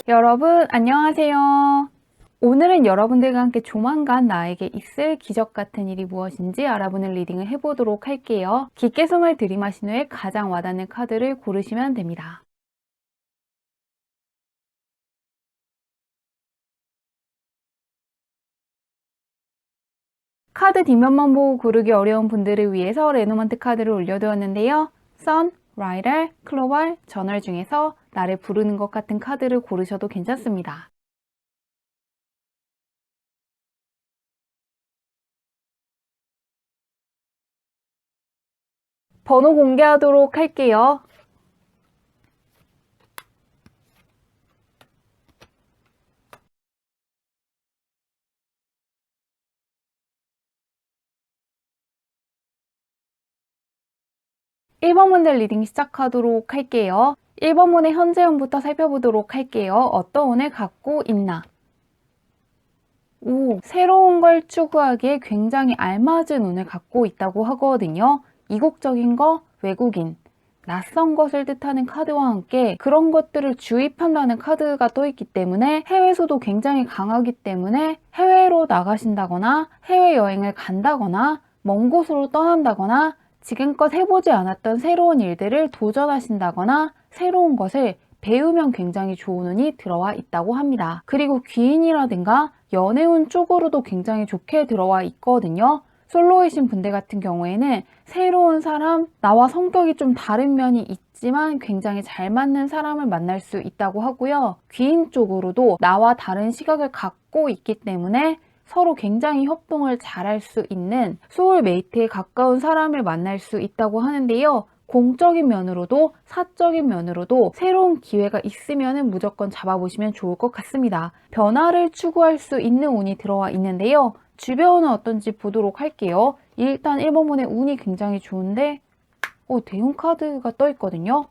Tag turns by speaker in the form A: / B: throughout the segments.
A: 여러분 안녕하세요. 오늘은 여러분들과 함께 조만간 나에게 있을 기적 같은 일이 무엇인지 알아보는 리딩을 해보도록 할게요. 깊게 숨을 들이마신 후에 가장 와닿는 카드를 고르시면 됩니다. 카드 뒷면만 보고 고르기 어려운 분들을 위해서 레노먼트 카드를 올려두었는데요. 선, 라이럴, 클로벌, 저널 중에서 나를 부르는 것 같은 카드를 고르셔도 괜찮습니다. 번호 공개하도록 할게요. 1번 문제 리딩 시작하도록 할게요. 1번 문의 현재 운부터 살펴보도록 할게요. 어떤 운을 갖고 있나? 새로운 걸 추구하기에 굉장히 알맞은 운을 갖고 있다고 하거든요. 이국적인 거, 외국인, 낯선 것을 뜻하는 카드와 함께 그런 것들을 주입한다는 카드가 떠있기 때문에 해외수도 굉장히 강하기 때문에 해외로 나가신다거나 해외여행을 간다거나 먼 곳으로 떠난다거나 지금껏 해보지 않았던 새로운 일들을 도전하신다거나 새로운 것을 배우면 굉장히 좋은 운이 들어와 있다고 합니다. 그리고 귀인이라든가 연애운 쪽으로도 굉장히 좋게 들어와 있거든요. 솔로이신 분들 같은 경우에는 새로운 사람, 나와 성격이 좀 다른 면이 있지만 굉장히 잘 맞는 사람을 만날 수 있다고 하고요. 귀인 쪽으로도 나와 다른 시각을 갖고 있기 때문에 서로 굉장히 협동을 잘할 수 있는 소울메이트에 가까운 사람을 만날 수 있다고 하는데요. 공적인 면으로도 사적인 면으로도 새로운 기회가 있으면 무조건 잡아보시면 좋을 것 같습니다. 변화를 추구할 수 있는 운이 들어와 있는데요. 주변은 어떤지 보도록 할게요. 일단 1번 문의 운이 굉장히 좋은데 대운 카드가 떠 있거든요.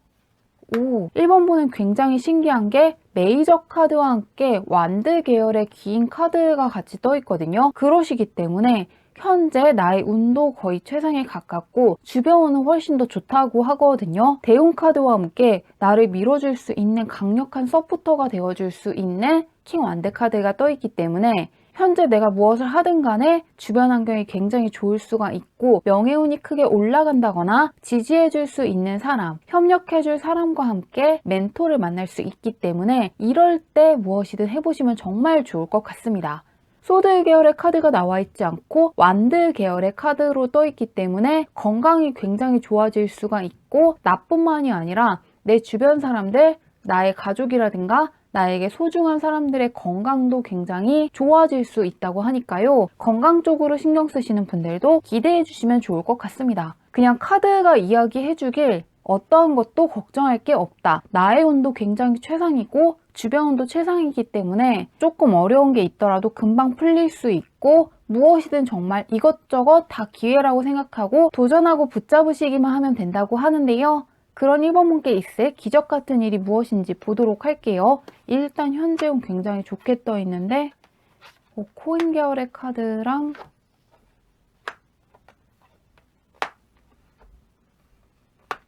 A: 1번 분은 굉장히 신기한 게 메이저 카드와 함께 완드 계열의 긴 카드가 같이 떠 있거든요. 그러시기 때문에 현재 나의 운도 거의 최상에 가깝고 주변은 훨씬 더 좋다고 하거든요. 대운 카드와 함께 나를 밀어줄 수 있는 강력한 서포터가 되어줄 수 있는 킹 완드 카드가 떠 있기 때문에 현재 내가 무엇을 하든 간에 주변 환경이 굉장히 좋을 수가 있고 명예운이 크게 올라간다거나 지지해줄 수 있는 사람, 협력해줄 사람과 함께 멘토를 만날 수 있기 때문에 이럴 때 무엇이든 해보시면 정말 좋을 것 같습니다. 소드 계열의 카드가 나와 있지 않고 완드 계열의 카드로 떠 있기 때문에 건강이 굉장히 좋아질 수가 있고 나뿐만이 아니라 내 주변 사람들, 나의 가족이라든가 나에게 소중한 사람들의 건강도 굉장히 좋아질 수 있다고 하니까요. 건강 쪽으로 신경 쓰시는 분들도 기대해 주시면 좋을 것 같습니다. 그냥 카드가 이야기해 주길 어떠한 것도 걱정할 게 없다. 나의 운도 굉장히 최상이고 주변 운도 최상이기 때문에 조금 어려운 게 있더라도 금방 풀릴 수 있고 무엇이든 정말 이것저것 다 기회라고 생각하고 도전하고 붙잡으시기만 하면 된다고 하는데요. 그런 1번 분께 있을 기적 같은 일이 무엇인지 보도록 할게요. 일단 현재운 굉장히 좋게 떠 있는데 코인 계열의 카드랑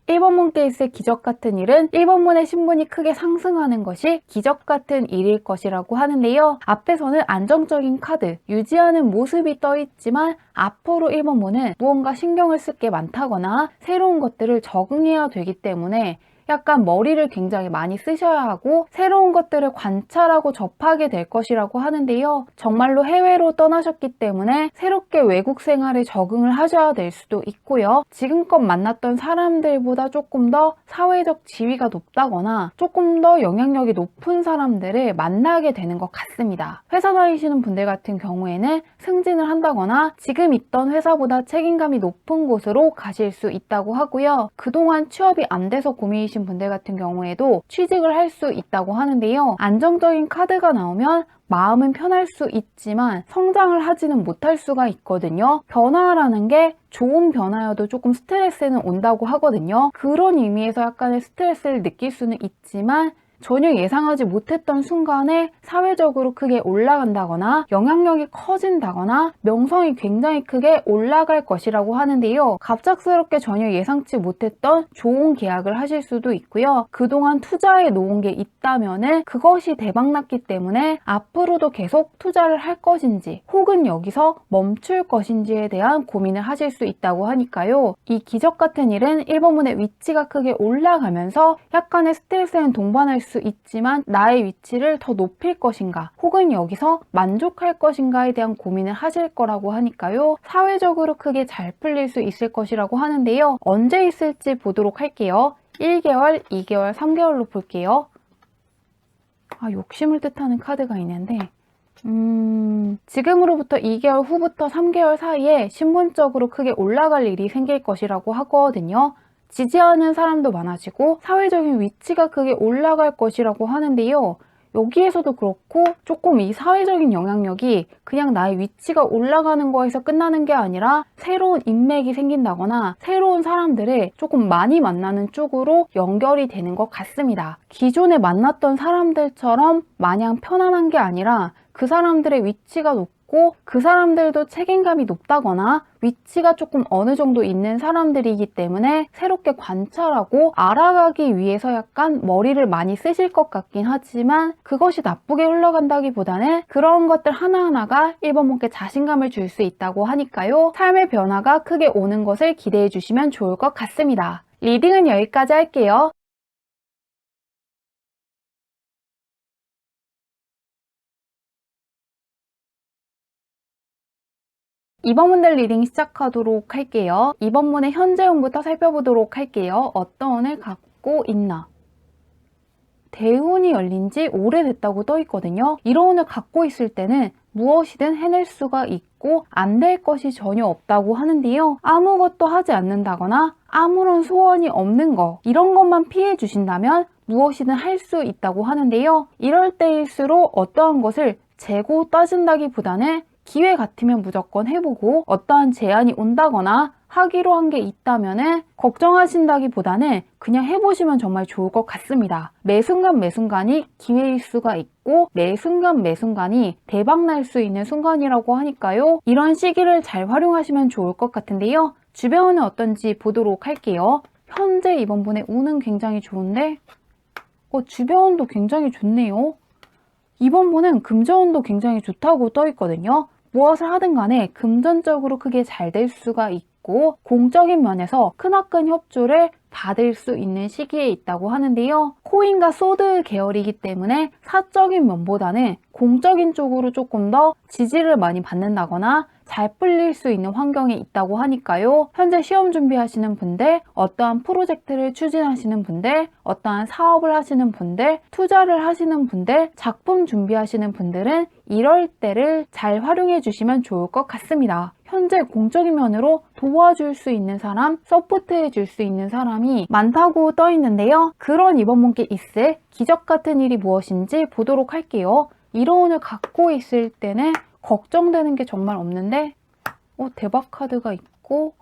A: 1번 문께 있을 기적 같은 일은 1번 문의 신분이 크게 상승하는 것이 기적 같은 일일 것이라고 하는데요. 앞에서는 안정적인 카드, 유지하는 모습이 떠 있지만 앞으로 1번 문은 무언가 신경을 쓸 게 많다거나 새로운 것들을 적응해야 되기 때문에 약간 머리를 굉장히 많이 쓰셔야 하고 새로운 것들을 관찰하고 접하게 될 것이라고 하는데요. 정말로 해외로 떠나셨기 때문에 새롭게 외국 생활에 적응을 하셔야 될 수도 있고요. 지금껏 만났던 사람들보다 조금 더 사회적 지위가 높다거나 조금 더 영향력이 높은 사람들을 만나게 되는 것 같습니다. 회사 다니시는 분들 같은 경우에는 승진을 한다거나 지금 있던 회사보다 책임감이 높은 곳으로 가실 수 있다고 하고요. 그동안 취업이 안 돼서 고민이신 분들 같은 경우에도 취직을 할 수 있다고 하는데요. 안정적인 카드가 나오면 마음은 편할 수 있지만 성장을 하지는 못할 수가 있거든요. 변화라는 게 좋은 변화여도 조금 스트레스는 온다고 하거든요. 그런 의미에서 약간의 스트레스를 느낄 수는 있지만 전혀 예상하지 못했던 순간에 사회적으로 크게 올라간다거나 영향력이 커진다거나 명성이 굉장히 크게 올라갈 것이라고 하는데요. 갑작스럽게 전혀 예상치 못했던 좋은 계약을 하실 수도 있고요. 그동안 투자해 놓은 게 있다면은 그것이 대박났기 때문에 앞으로도 계속 투자를 할 것인지 혹은 여기서 멈출 것인지에 대한 고민을 하실 수 있다고 하니까요. 이 기적 같은 일은 1번문의 위치가 크게 올라가면서 약간의 스트레스는 동반할 수 있지만 나의 위치를 더 높일 것인가 혹은 여기서 만족할 것인가에 대한 고민을 하실 거라고 하니까요. 사회적으로 크게 잘 풀릴 수 있을 것이라고 하는데요. 언제 있을지 보도록 할게요. 1개월, 2개월, 3개월로 볼게요. 욕심을 뜻하는 카드가 있는데 지금으로부터 2개월 후부터 3개월 사이에 신분적으로 크게 올라갈 일이 생길 것이라고 하거든요. 지지하는 사람도 많아지고 사회적인 위치가 크게 올라갈 것이라고 하는데요. 여기에서도 그렇고 조금 이 사회적인 영향력이 그냥 나의 위치가 올라가는 거에서 끝나는 게 아니라 새로운 인맥이 생긴다거나 새로운 사람들을 조금 많이 만나는 쪽으로 연결이 되는 것 같습니다. 기존에 만났던 사람들처럼 마냥 편안한 게 아니라 그 사람들의 위치가 높고 그 사람들도 책임감이 높다거나 위치가 조금 어느 정도 있는 사람들이기 때문에 새롭게 관찰하고 알아가기 위해서 약간 머리를 많이 쓰실 것 같긴 하지만 그것이 나쁘게 흘러간다기보다는 그런 것들 하나하나가 1번분께 자신감을 줄 수 있다고 하니까요. 삶의 변화가 크게 오는 것을 기대해 주시면 좋을 것 같습니다. 리딩은 여기까지 할게요. 이번 문들 리딩 시작하도록 할게요. 이번 문의 현재 운부터 살펴보도록 할게요. 어떤 운을 갖고 있나? 대운이 열린 지 오래됐다고 떠 있거든요. 이런 운을 갖고 있을 때는 무엇이든 해낼 수가 있고 안 될 것이 전혀 없다고 하는데요. 아무것도 하지 않는다거나 아무런 소원이 없는 거 이런 것만 피해 주신다면 무엇이든 할 수 있다고 하는데요. 이럴 때일수록 어떠한 것을 재고 따진다기보다는 기회 같으면 무조건 해보고 어떠한 제안이 온다거나 하기로 한 게 있다면 걱정하신다기보다는 그냥 해보시면 정말 좋을 것 같습니다. 매 순간 매 순간이 기회일 수가 있고 매 순간 매 순간이 대박날 수 있는 순간이라고 하니까요. 이런 시기를 잘 활용하시면 좋을 것 같은데요. 주변은 어떤지 보도록 할게요. 현재 이번 분의 운은 굉장히 좋은데 주변도 굉장히 좋네요. 이번 분은 금전운도 굉장히 좋다고 떠 있거든요. 무엇을 하든 간에 금전적으로 크게 잘 될 수가 있고 공적인 면에서 크나큰 협조를 받을 수 있는 시기에 있다고 하는데요. 코인과 소드 계열이기 때문에 사적인 면보다는 공적인 쪽으로 조금 더 지지를 많이 받는다거나 잘 풀릴 수 있는 환경에 있다고 하니까요. 현재 시험 준비하시는 분들, 어떠한 프로젝트를 추진하시는 분들, 어떠한 사업을 하시는 분들, 투자를 하시는 분들, 작품 준비하시는 분들은 이럴 때를 잘 활용해 주시면 좋을 것 같습니다. 현재 공적인 면으로 도와줄 수 있는 사람, 서포트해 줄 수 있는 사람이 많다고 떠 있는데요. 그런 이번 분께 있을 기적 같은 일이 무엇인지 보도록 할게요. 이런 운을 갖고 있을 때는 걱정되는 게 정말 없는데 대박 카드가 있고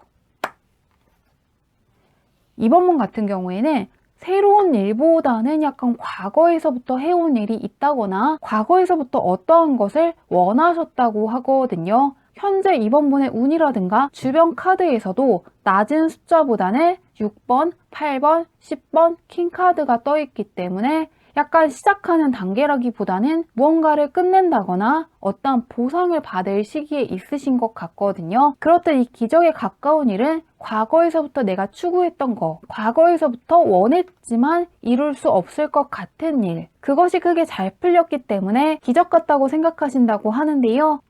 A: 이번 문 같은 경우에는 새로운 일보다는 약간 과거에서부터 해온 일이 있다거나 과거에서부터 어떠한 것을 원하셨다고 하거든요. 현재 이번 분의 운이라든가 주변 카드에서도 낮은 숫자보다는 6번, 8번, 10번 킹카드가 떠 있기 때문에 약간 시작하는 단계라기보다는 무언가를 끝낸다거나 어떠한 보상을 받을 시기에 있으신 것 같거든요. 그렇듯 이 기적에 가까운 일은 과거에서부터 내가 추구했던 거, 과거에서부터 원했지만 이룰 수 없을 것 같은 일, 그것이 크게 잘 풀렸기 때문에 기적 같다고 생각하신다고 하는데요.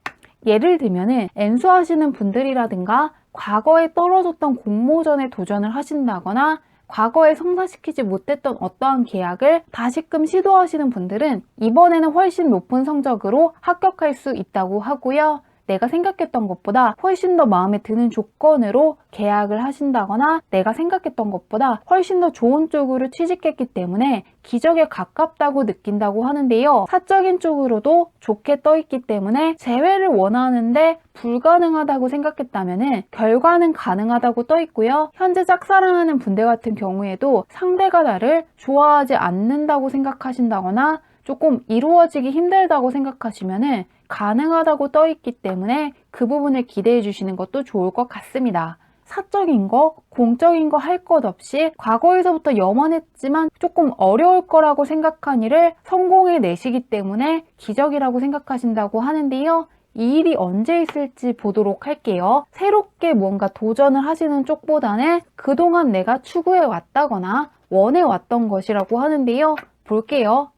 A: 예를 들면은 엔수하시는 분들이라든가 과거에 떨어졌던 공모전에 도전을 하신다거나 과거에 성사시키지 못했던 어떠한 계약을 다시금 시도하시는 분들은 이번에는 훨씬 높은 성적으로 합격할 수 있다고 하고요. 내가 생각했던 것보다 훨씬 더 마음에 드는 조건으로 계약을 하신다거나 내가 생각했던 것보다 훨씬 더 좋은 쪽으로 취직했기 때문에 기적에 가깝다고 느낀다고 하는데요. 사적인 쪽으로도 좋게 떠 있기 때문에 재회를 원하는데 불가능하다고 생각했다면 결과는 가능하다고 떠 있고요. 현재 짝사랑하는 분들 같은 경우에도 상대가 나를 좋아하지 않는다고 생각하신다거나 조금 이루어지기 힘들다고 생각하시면 가능하다고 떠 있기 때문에 그 부분을 기대해 주시는 것도 좋을 것 같습니다. 사적인 거, 공적인 거 할 것 없이 과거에서부터 염원했지만 조금 어려울 거라고 생각한 일을 성공해 내시기 때문에 기적이라고 생각하신다고 하는데요. 이 일이 언제 있을지 보도록 할게요. 새롭게 뭔가 도전을 하시는 쪽보다는 그동안 내가 추구해 왔다거나 원해 왔던 것이라고 하는데요. 볼게요.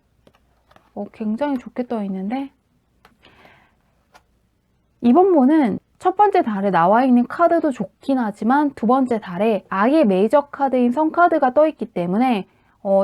A: 굉장히 좋게 떠 있는데 이번 모는 첫 번째 달에 나와 있는 카드도 좋긴 하지만 두 번째 달에 아예 메이저 카드인 성 카드가 떠 있기 때문에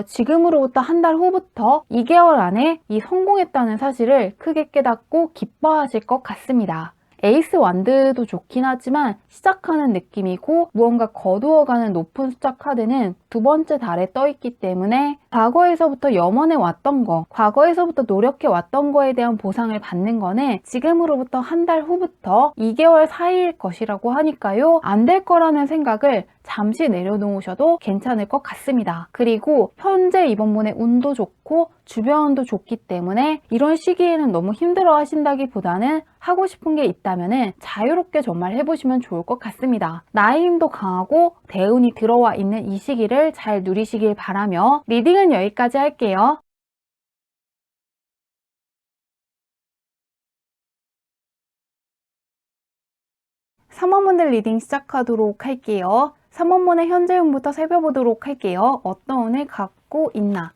A: 지금으로부터 한 달 후부터 2개월 안에 이 성공했다는 사실을 크게 깨닫고 기뻐하실 것 같습니다. 에이스 완드도 좋긴 하지만 시작하는 느낌이고 무언가 거두어가는 높은 숫자 카드는 두 번째 달에 떠 있기 때문에 과거에서부터 염원해 왔던 거, 과거에서부터 노력해 왔던 거에 대한 보상을 받는 거는 지금으로부터 한 달 후부터 2개월 사이일 것이라고 하니까요. 안 될 거라는 생각을 잠시 내려놓으셔도 괜찮을 것 같습니다. 그리고 현재 이번 분의 운도 좋고 주변도 좋기 때문에 이런 시기에는 너무 힘들어 하신다기보다는 하고 싶은 게 있다면 자유롭게 정말 해보시면 좋을 것 같습니다. 나의 힘도 강하고 대운이 들어와 있는 이 시기를 잘 누리시길 바라며 리딩은 여기까지 할게요. 3번분들 리딩 시작하도록 할게요. 3번분의 현재 운부터 살펴보도록 할게요. 어떤 운을 갖고 있나?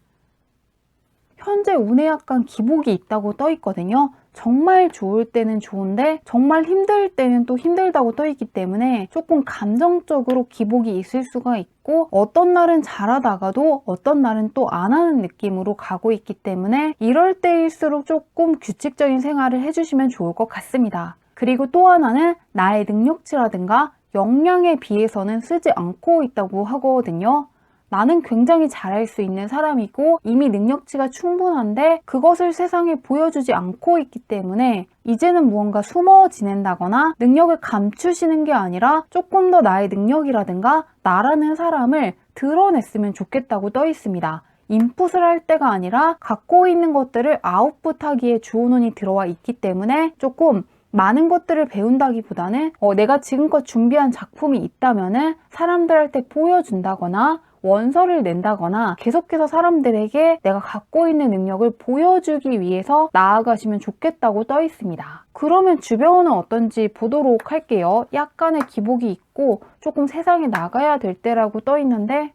A: 현재 운에 약간 기복이 있다고 떠 있거든요. 정말 좋을 때는 좋은데 정말 힘들 때는 또 힘들다고 떠 있기 때문에 조금 감정적으로 기복이 있을 수가 있고 어떤 날은 잘하다가도 어떤 날은 또 안 하는 느낌으로 가고 있기 때문에 이럴 때일수록 조금 규칙적인 생활을 해주시면 좋을 것 같습니다. 그리고 또 하나는 나의 능력치라든가 역량에 비해서는 쓰지 않고 있다고 하거든요. 나는 굉장히 잘할 수 있는 사람이고 이미 능력치가 충분한데 그것을 세상에 보여주지 않고 있기 때문에 이제는 무언가 숨어 지낸다거나 능력을 감추시는 게 아니라 조금 더 나의 능력이라든가 나라는 사람을 드러냈으면 좋겠다고 떠 있습니다. 인풋을 할 때가 아니라 갖고 있는 것들을 아웃풋하기에 좋은 운이 들어와 있기 때문에 조금 많은 것들을 배운다기보다는 내가 지금껏 준비한 작품이 있다면 사람들한테 보여준다거나 원서를 낸다거나 계속해서 사람들에게 내가 갖고 있는 능력을 보여주기 위해서 나아가시면 좋겠다고 떠 있습니다. 그러면 주변은 어떤지 보도록 할게요. 약간의 기복이 있고 조금 세상에 나가야 될 때라고 떠 있는데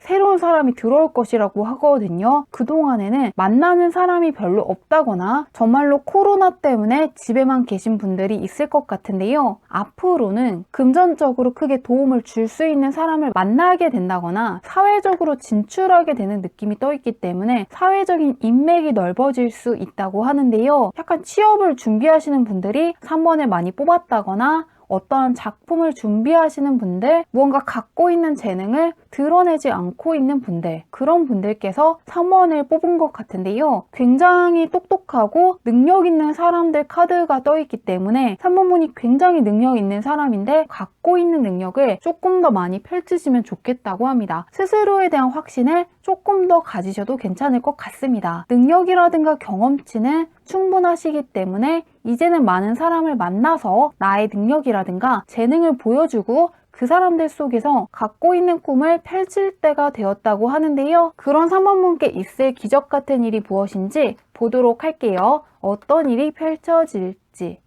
A: 새로운 사람이 들어올 것이라고 하거든요. 그동안에는 만나는 사람이 별로 없다거나 정말로 코로나 때문에 집에만 계신 분들이 있을 것 같은데요. 앞으로는 금전적으로 크게 도움을 줄 수 있는 사람을 만나게 된다거나 사회적으로 진출하게 되는 느낌이 떠 있기 때문에 사회적인 인맥이 넓어질 수 있다고 하는데요. 약간 취업을 준비하시는 분들이 3번을 많이 뽑았다거나 어떠한 작품을 준비하시는 분들, 무언가 갖고 있는 재능을 드러내지 않고 있는 분들, 그런 분들께서 3번을 뽑은 것 같은데요. 굉장히 똑똑하고 능력 있는 사람들 카드가 떠 있기 때문에 3번 분이 굉장히 능력 있는 사람인데 갖고 있는 능력을 조금 더 많이 펼치시면 좋겠다고 합니다. 스스로에 대한 확신을 조금 더 가지셔도 괜찮을 것 같습니다. 능력이라든가 경험치는 충분하시기 때문에 이제는 많은 사람을 만나서 나의 능력이라든가 재능을 보여주고 그 사람들 속에서 갖고 있는 꿈을 펼칠 때가 되었다고 하는데요. 그런 3번 분께 있을 기적 같은 일이 무엇인지 보도록 할게요. 어떤 일이 펼쳐질지.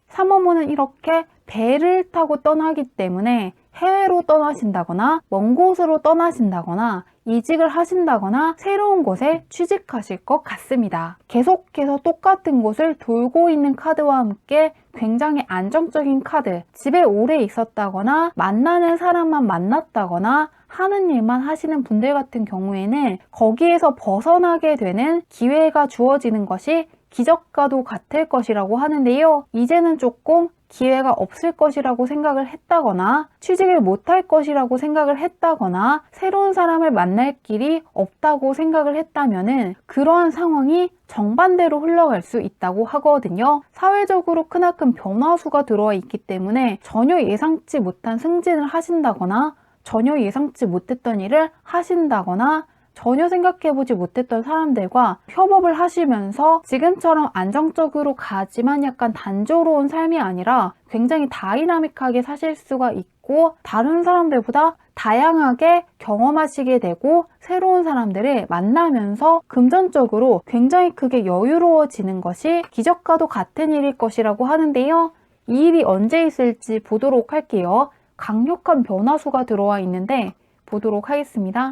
A: 3번 분은 이렇게 배를 타고 떠나기 때문에 해외로 떠나신다거나 먼 곳으로 떠나신다거나 이직을 하신다거나 새로운 곳에 취직하실 것 같습니다. 계속해서 똑같은 곳을 돌고 있는 카드와 함께 굉장히 안정적인 카드, 집에 오래 있었다거나 만나는 사람만 만났다거나 하는 일만 하시는 분들 같은 경우에는 거기에서 벗어나게 되는 기회가 주어지는 것이 기적과도 같을 것이라고 하는데요. 이제는 조금 기회가 없을 것이라고 생각을 했다거나 취직을 못할 것이라고 생각을 했다거나 새로운 사람을 만날 길이 없다고 생각을 했다면은 그러한 상황이 정반대로 흘러갈 수 있다고 하거든요. 사회적으로 크나큰 변화수가 들어와 있기 때문에 전혀 예상치 못한 승진을 하신다거나 전혀 예상치 못했던 일을 하신다거나 전혀 생각해보지 못했던 사람들과 협업을 하시면서 지금처럼 안정적으로 가지만 약간 단조로운 삶이 아니라 굉장히 다이나믹하게 사실 수가 있고 다른 사람들보다 다양하게 경험하시게 되고 새로운 사람들을 만나면서 금전적으로 굉장히 크게 여유로워지는 것이 기적과도 같은 일일 것이라고 하는데요. 이 일이 언제 있을지 보도록 할게요. 강력한 변화수가 들어와 있는데 보도록 하겠습니다.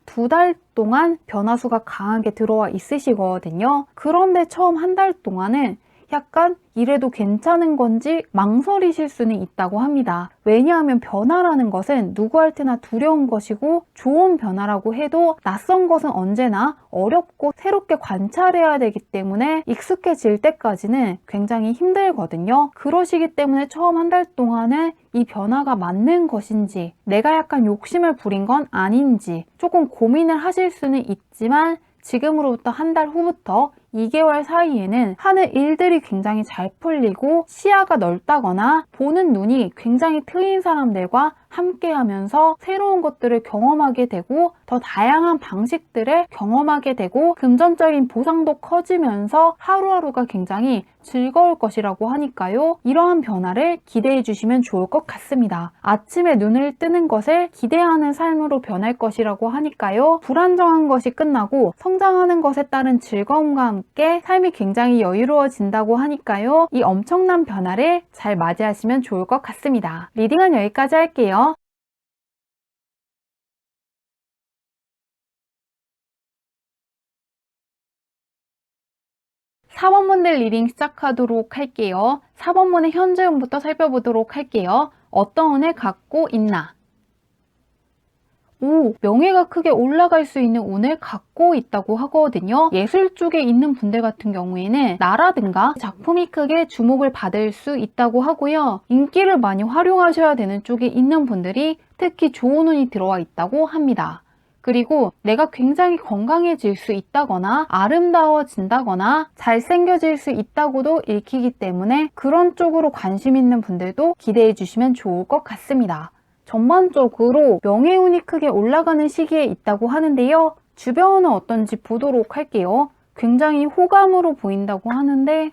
A: 2달 동안 변화수가 강하게 들어와 있으시거든요. 그런데 처음 한 달 동안은 약간 이래도 괜찮은 건지 망설이실 수는 있다고 합니다. 왜냐하면 변화라는 것은 누구한테나 두려운 것이고 좋은 변화라고 해도 낯선 것은 언제나 어렵고 새롭게 관찰해야 되기 때문에 익숙해질 때까지는 굉장히 힘들거든요. 그러시기 때문에 처음 한 달 동안은 이 변화가 맞는 것인지 내가 약간 욕심을 부린 건 아닌지 조금 고민을 하실 수는 있지만 지금으로부터 한 달 후부터 2개월 사이에는 하는 일들이 굉장히 잘 풀리고 시야가 넓다거나 보는 눈이 굉장히 트인 사람들과 함께 하면서 새로운 것들을 경험하게 되고 더 다양한 방식들을 경험하게 되고 금전적인 보상도 커지면서 하루하루가 굉장히 즐거울 것이라고 하니까요. 이러한 변화를 기대해 주시면 좋을 것 같습니다. 아침에 눈을 뜨는 것을 기대하는 삶으로 변할 것이라고 하니까요. 불안정한 것이 끝나고 성장하는 것에 따른 즐거움과 함께 삶이 굉장히 여유로워진다고 하니까요. 이 엄청난 변화를 잘 맞이하시면 좋을 것 같습니다. 리딩은 여기까지 할게요. 4번분들 리딩 시작하도록 할게요. 4번분의 현재 운부터 살펴보도록 할게요. 어떤 운을 갖고 있나? 명예가 크게 올라갈 수 있는 운을 갖고 있다고 하거든요. 예술 쪽에 있는 분들 같은 경우에는 나라든가 작품이 크게 주목을 받을 수 있다고 하고요. 인기를 많이 활용하셔야 되는 쪽에 있는 분들이 특히 좋은 운이 들어와 있다고 합니다. 그리고 내가 굉장히 건강해질 수 있다거나 아름다워진다거나 잘생겨질 수 있다고도 읽히기 때문에 그런 쪽으로 관심 있는 분들도 기대해 주시면 좋을 것 같습니다. 전반적으로 명예운이 크게 올라가는 시기에 있다고 하는데요. 주변은 어떤지 보도록 할게요. 굉장히 호감으로 보인다고 하는데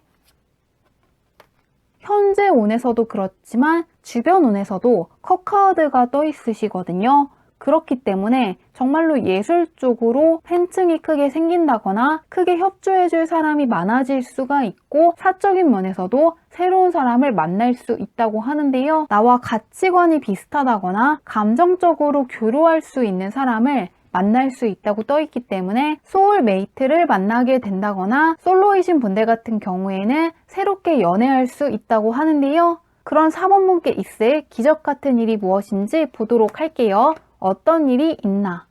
A: 현재 운에서도 그렇지만 주변 운에서도 컵카드가 떠 있으시거든요. 그렇기 때문에 정말로 예술 쪽으로 팬층이 크게 생긴다거나 크게 협조해줄 사람이 많아질 수가 있고 사적인 면에서도 새로운 사람을 만날 수 있다고 하는데요. 나와 가치관이 비슷하다거나 감정적으로 교류할 수 있는 사람을 만날 수 있다고 떠있기 때문에 소울메이트를 만나게 된다거나 솔로이신 분들 같은 경우에는 새롭게 연애할 수 있다고 하는데요. 그런 4번분께 있을 기적 같은 일이 무엇인지 보도록 할게요. 어떤 일이 있나?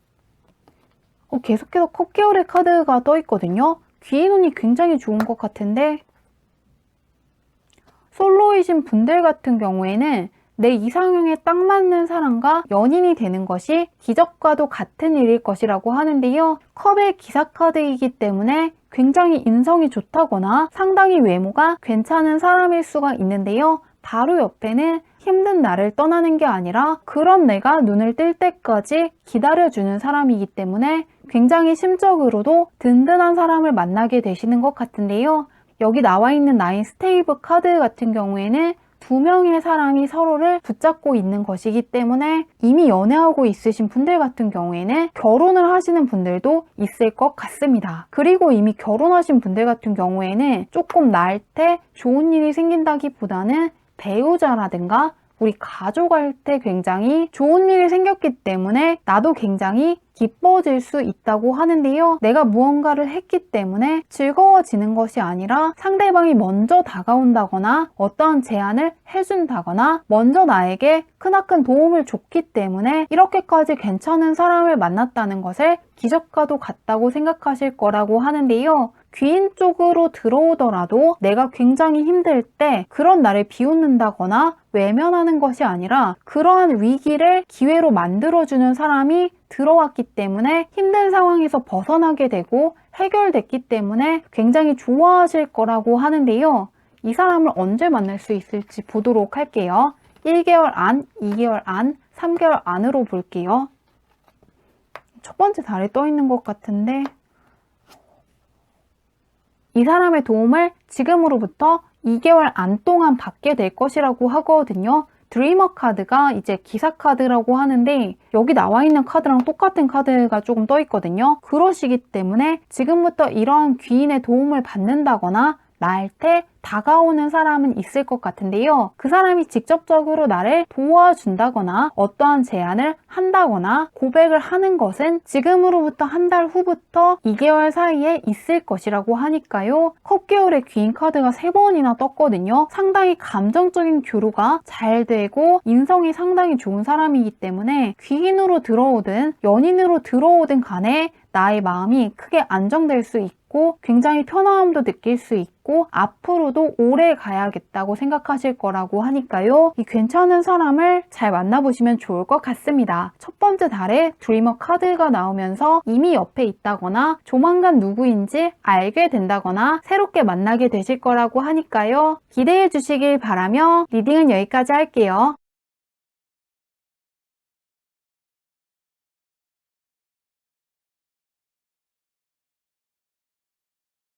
A: 계속해서 컵계열의 카드가 떠 있거든요. 귀인운이 굉장히 좋은 것 같은데 솔로이신 분들 같은 경우에는 내 이상형에 딱 맞는 사람과 연인이 되는 것이 기적과도 같은 일일 것이라고 하는데요. 컵의 기사 카드이기 때문에 굉장히 인성이 좋다거나 상당히 외모가 괜찮은 사람일 수가 있는데요. 바로 옆에는 힘든 나를 떠나는 게 아니라 그런 내가 눈을 뜰 때까지 기다려주는 사람이기 때문에 굉장히 심적으로도 든든한 사람을 만나게 되시는 것 같은데요. 여기 나와 있는 나인 스테이브 카드 같은 경우에는 2명의 사람이 서로를 붙잡고 있는 것이기 때문에 이미 연애하고 있으신 분들 같은 경우에는 결혼을 하시는 분들도 있을 것 같습니다. 그리고 이미 결혼하신 분들 같은 경우에는 조금 나을 때 좋은 일이 생긴다기보다는 배우자라든가 우리 가족할 때 굉장히 좋은 일이 생겼기 때문에 나도 굉장히 기뻐질 수 있다고 하는데요. 내가 무언가를 했기 때문에 즐거워지는 것이 아니라 상대방이 먼저 다가온다거나 어떠한 제안을 해준다거나 먼저 나에게 크나큰 도움을 줬기 때문에 이렇게까지 괜찮은 사람을 만났다는 것을 기적과도 같다고 생각하실 거라고 하는데요. 귀인 쪽으로 들어오더라도 내가 굉장히 힘들 때 그런 나를 비웃는다거나 외면하는 것이 아니라 그러한 위기를 기회로 만들어주는 사람이 들어왔기 때문에 힘든 상황에서 벗어나게 되고 해결됐기 때문에 굉장히 좋아하실 거라고 하는데요. 이 사람을 언제 만날 수 있을지 보도록 할게요. 1개월 안, 2개월 안, 3개월 안으로 볼게요. 첫 번째 달에 떠 있는 것 같은데 이 사람의 도움을 지금으로부터 2개월 안 동안 받게 될 것이라고 하거든요. 드리머 카드가 이제 기사 카드라고 하는데 여기 나와 있는 카드랑 똑같은 카드가 조금 떠 있거든요. 그러시기 때문에 지금부터 이러한 귀인의 도움을 받는다거나 나한테 다가오는 사람은 있을 것 같은데요. 그 사람이 직접적으로 나를 도와준다거나 어떠한 제안을 한다거나 고백을 하는 것은 지금으로부터 한 달 후부터 2개월 사이에 있을 것이라고 하니까요. 컵게울의 귀인 카드가 3번이나 떴거든요. 상당히 감정적인 교류가 잘 되고 인성이 상당히 좋은 사람이기 때문에 귀인으로 들어오든 연인으로 들어오든 간에 나의 마음이 크게 안정될 수 있고 굉장히 편안함도 느낄 수 있고 앞으로도 오래 가야겠다고 생각하실 거라고 하니까요. 이 괜찮은 사람을 잘 만나보시면 좋을 것 같습니다. 첫 번째 달에 드리머 카드가 나오면서 이미 옆에 있다거나 조만간 누구인지 알게 된다거나 새롭게 만나게 되실 거라고 하니까요. 기대해 주시길 바라며 리딩은 여기까지 할게요.